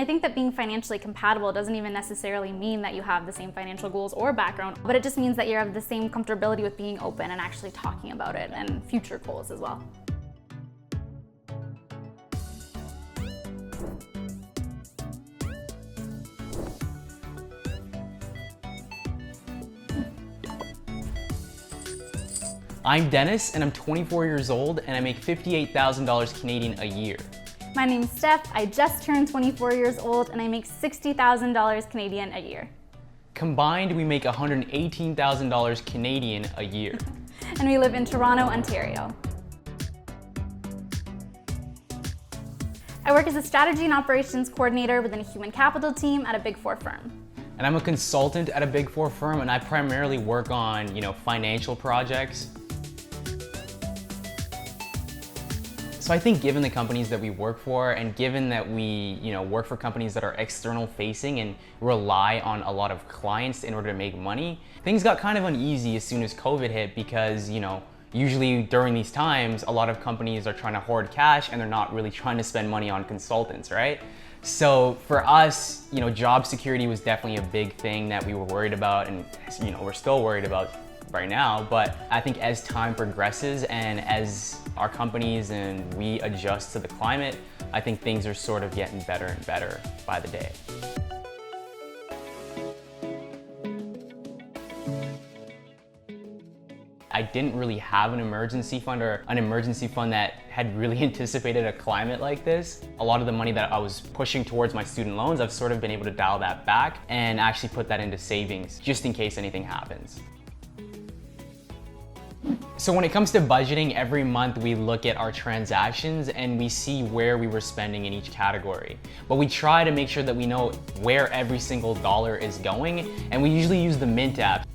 I think that being financially compatible doesn't even necessarily mean that you have the same financial goals or background, but it just means that you have the same comfortability with being open and actually talking about it and future goals as well. I'm Dennis and I'm 24 years old and I make $58,000 Canadian a year. My name's Steph, I just turned 24 years old and I make $60,000 Canadian a year. Combined, we make $118,000 Canadian a year. And we live in Toronto, Ontario. I work as a strategy and operations coordinator within a human capital team at a Big Four firm. And I'm a consultant at a Big Four firm and I primarily work on, financial projects. So I think given the companies that we work for and given that we, work for companies that are external facing and rely on a lot of clients in order to make money, things got kind of uneasy as soon as COVID hit because, usually during these times, a lot of companies are trying to hoard cash and they're not really trying to spend money on consultants, right? So for us, job security was definitely a big thing that we were worried about and, we're still worried about right now. But I think as time progresses and as our companies and we adjust to the climate, I think things are sort of getting better and better by the day. I didn't really have an emergency fund or an emergency fund that had really anticipated a climate like this. A lot of the money that I was pushing towards my student loans, I've sort of been able to dial that back and actually put that into savings just in case anything happens. So when it comes to budgeting, every month we look at our transactions and we see where we were spending in each category. But we try to make sure that we know where every single dollar is going, and we usually use the Mint app.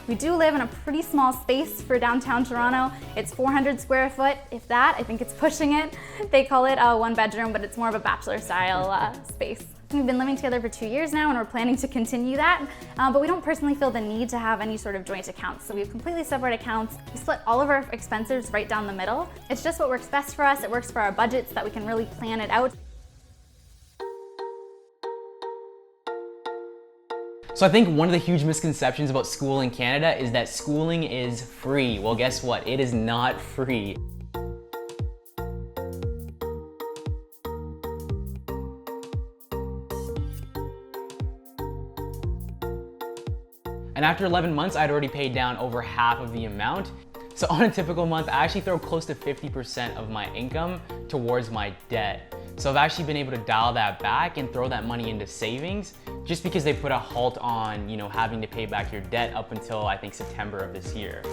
We do live in a pretty small space for downtown Toronto. It's 400 square foot, if that. I think it's pushing it. They call it a one bedroom, but it's more of a bachelor style space. We've been living together for 2 years now and we're planning to continue that, but we don't personally feel the need to have any sort of joint accounts. So we have completely separate accounts. We split all of our expenses right down the middle. It's just what works best for us. It works for our budgets so that we can really plan it out. So I think one of the huge misconceptions about school in Canada is that schooling is free. Well, guess what? It is not free. And after 11 months, I'd already paid down over half of the amount. So on a typical month, I actually throw close to 50% of my income towards my debt. So I've actually been able to dial that back and throw that money into savings just because they put a halt on, having to pay back your debt up until I think September of this year.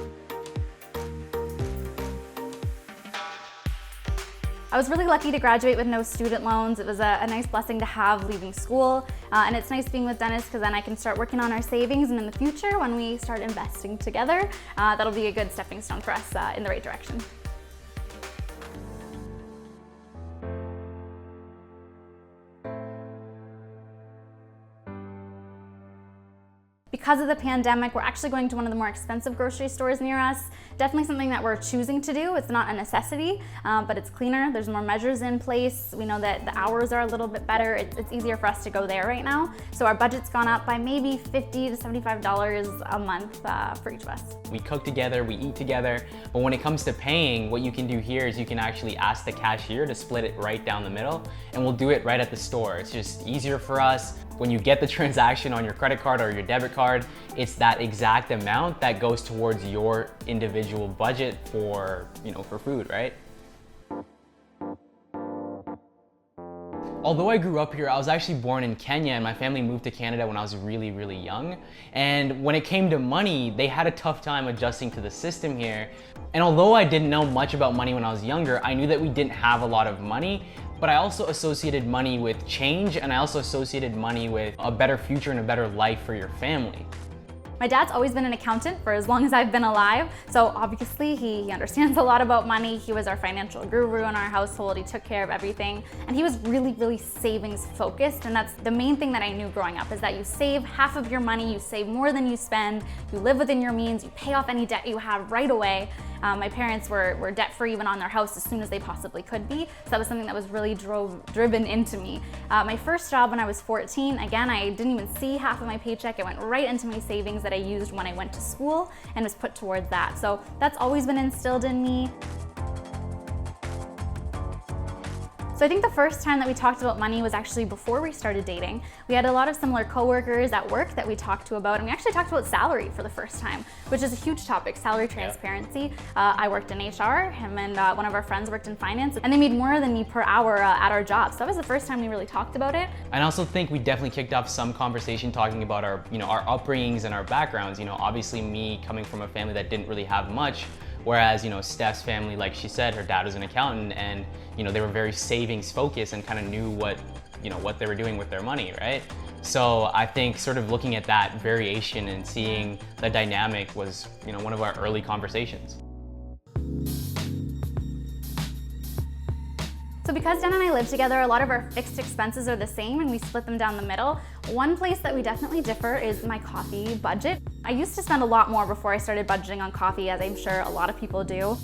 I was really lucky to graduate with no student loans. It was a nice blessing to have leaving school. And it's nice being with Dennis because then I can start working on our savings, and in the future, when we start investing together, that'll be a good stepping stone for us in the right direction. Because of the pandemic, we're actually going to one of the more expensive grocery stores near us. Definitely something that we're choosing to do. It's not a necessity, but it's cleaner. There's more measures in place. We know that the hours are a little bit better. It's easier for us to go there right now. So our budget's gone up by maybe $50 to $75 a month for each of us. We cook together, we eat together, but when it comes to paying, what you can do here is you can actually ask the cashier to split it right down the middle, and we'll do it right at the store. It's just easier for us. When you get the transaction on your credit card or your debit card, it's that exact amount that goes towards your individual budget for, for food, right? Although I grew up here, I was actually born in Kenya and my family moved to Canada when I was really, really young. And when it came to money, they had a tough time adjusting to the system here. And although I didn't know much about money when I was younger, I knew that we didn't have a lot of money, but I also associated money with change, and I also associated money with a better future and a better life for your family. My dad's always been an accountant for as long as I've been alive, so obviously he understands a lot about money. He was our financial guru in our household. He took care of everything, and he was really, really savings focused, and that's the main thing that I knew growing up, is that you save half of your money, you save more than you spend, you live within your means, you pay off any debt you have right away. My parents were debt-free even on their house as soon as they possibly could be, so that was something that was really driven into me. My first job when I was 14, again, I didn't even see half of my paycheck. It went right into my savings that I used when I went to school and was put towards that. So that's always been instilled in me. So I think the first time that we talked about money was actually before we started dating. We had a lot of similar coworkers at work that we talked to about, and we actually talked about salary for the first time, which is a huge topic, salary transparency. I worked in HR, him and one of our friends worked in finance, and they made more than me per hour at our jobs. So that was the first time we really talked about it. I also think we definitely kicked off some conversation talking about our, our upbringings and our backgrounds. Obviously me coming from a family that didn't really have much, whereas, Steph's family, like she said, her dad was an accountant, and, they were very savings focused and kind of knew what they were doing with their money, right? So I think sort of looking at that variation and seeing the dynamic was, one of our early conversations. So because Den and I live together, a lot of our fixed expenses are the same and we split them down the middle. One place that we definitely differ is my coffee budget. I used to spend a lot more before I started budgeting on coffee, as I'm sure a lot of people do.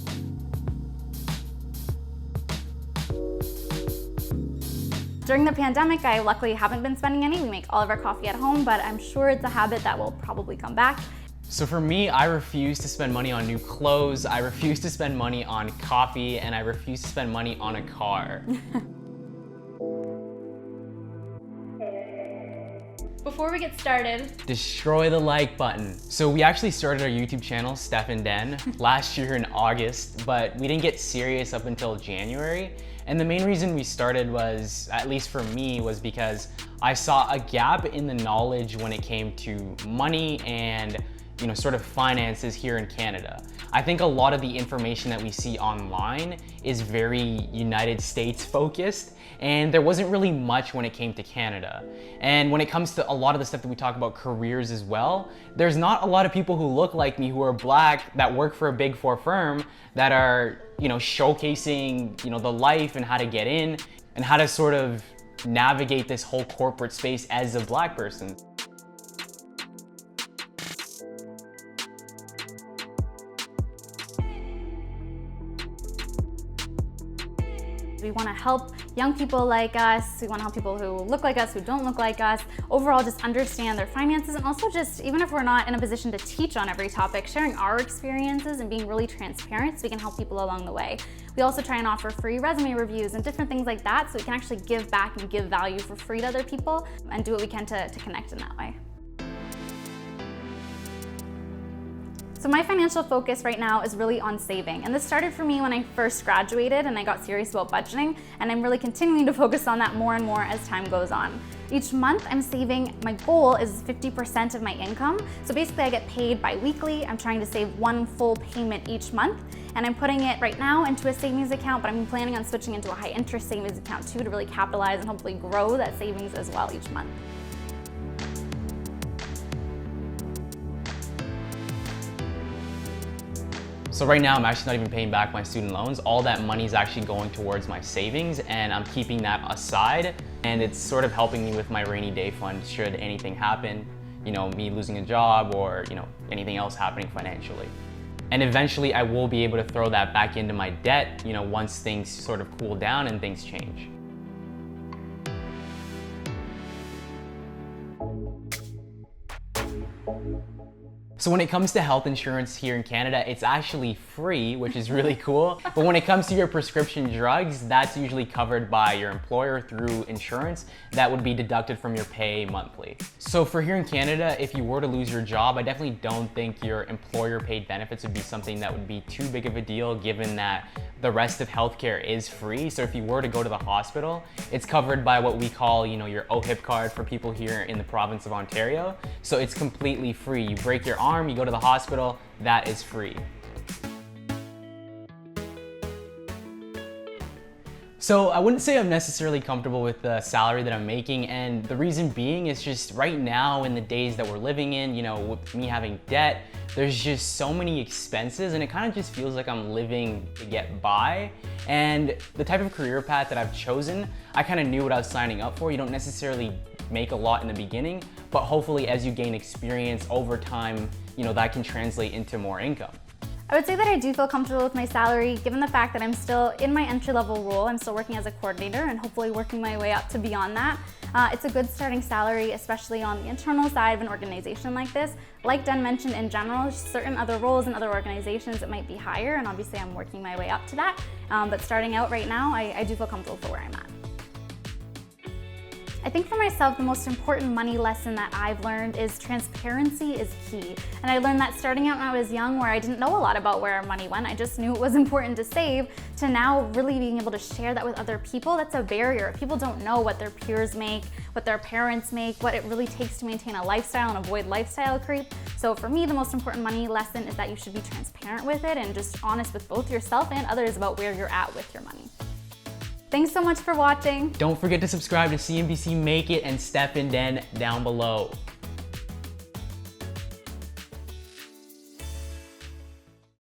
During the pandemic, I luckily haven't been spending any. We make all of our coffee at home, but I'm sure it's a habit that will probably come back. So for me, I refuse to spend money on new clothes, I refuse to spend money on coffee, and I refuse to spend money on a car. Before we get started, destroy the like button. So we actually started our YouTube channel, Steph and Den, last year in August, but we didn't get serious up until January. And the main reason we started was, at least for me, was because I saw a gap in the knowledge when it came to money and sort of finances here in Canada. I think a lot of the information that we see online is very United States focused, and there wasn't really much when it came to Canada. And when it comes to a lot of the stuff that we talk about careers as well, there's not a lot of people who look like me who are black that work for a big four firm that are, showcasing, the life and how to get in and how to sort of navigate this whole corporate space as a black person. We want to help young people like us. We want to help people who look like us, who don't look like us. Overall, just understand their finances, and also just, even if we're not in a position to teach on every topic, sharing our experiences and being really transparent so we can help people along the way. We also try and offer free resume reviews and different things like that so we can actually give back and give value for free to other people and do what we can to connect in that way. So my financial focus right now is really on saving, and this started for me when I first graduated and I got serious about budgeting, and I'm really continuing to focus on that more and more as time goes on. Each month I'm saving, my goal is 50% of my income, so basically I get paid bi-weekly. I'm trying to save one full payment each month, and I'm putting it right now into a savings account, but I'm planning on switching into a high interest savings account too to really capitalize and hopefully grow that savings as well each month. So right now I'm actually not even paying back my student loans. All that money is actually going towards my savings, and I'm keeping that aside, and it's sort of helping me with my rainy day fund should anything happen, me losing a job or anything else happening financially. And eventually I will be able to throw that back into my debt, once things sort of cool down and things change. So when it comes to health insurance here in Canada, it's actually free, which is really cool. But when it comes to your prescription drugs, that's usually covered by your employer through insurance. That would be deducted from your pay monthly. So for here in Canada, if you were to lose your job, I definitely don't think your employer paid benefits would be something that would be too big of a deal, given that the rest of healthcare is free. So if you were to go to the hospital, it's covered by what we call, your OHIP card for people here in the province of Ontario. So it's completely free. You break your arm, you go to the hospital, that is free. So I wouldn't say I'm necessarily comfortable with the salary that I'm making, and the reason being is just right now in the days that we're living in, you know, with me having debt, there's just so many expenses and it kind of just feels like I'm living to get by. And the type of career path that I've chosen, I kind of knew what I was signing up for. You don't necessarily make a lot in the beginning, but hopefully as you gain experience over time, you know, that can translate into more income. I would say that I do feel comfortable with my salary, given the fact that I'm still in my entry-level role. I'm still working as a coordinator and hopefully working my way up to beyond that. It's a good starting salary, especially on the internal side of an organization like this. Like Den mentioned, in general, certain other roles in other organizations, it might be higher, and obviously I'm working my way up to that. But starting out right now, I do feel comfortable for where I'm at. I think for myself, the most important money lesson that I've learned is transparency is key. And I learned that starting out when I was young, where I didn't know a lot about where our money went. I just knew it was important to save, to now really being able to share that with other people. That's a barrier. People don't know what their peers make, what their parents make, what it really takes to maintain a lifestyle and avoid lifestyle creep. So for me, the most important money lesson is that you should be transparent with it and just honest with both yourself and others about where you're at with your money. Thanks so much for watching. Don't forget to subscribe to CNBC Make It and Steph and Den down below.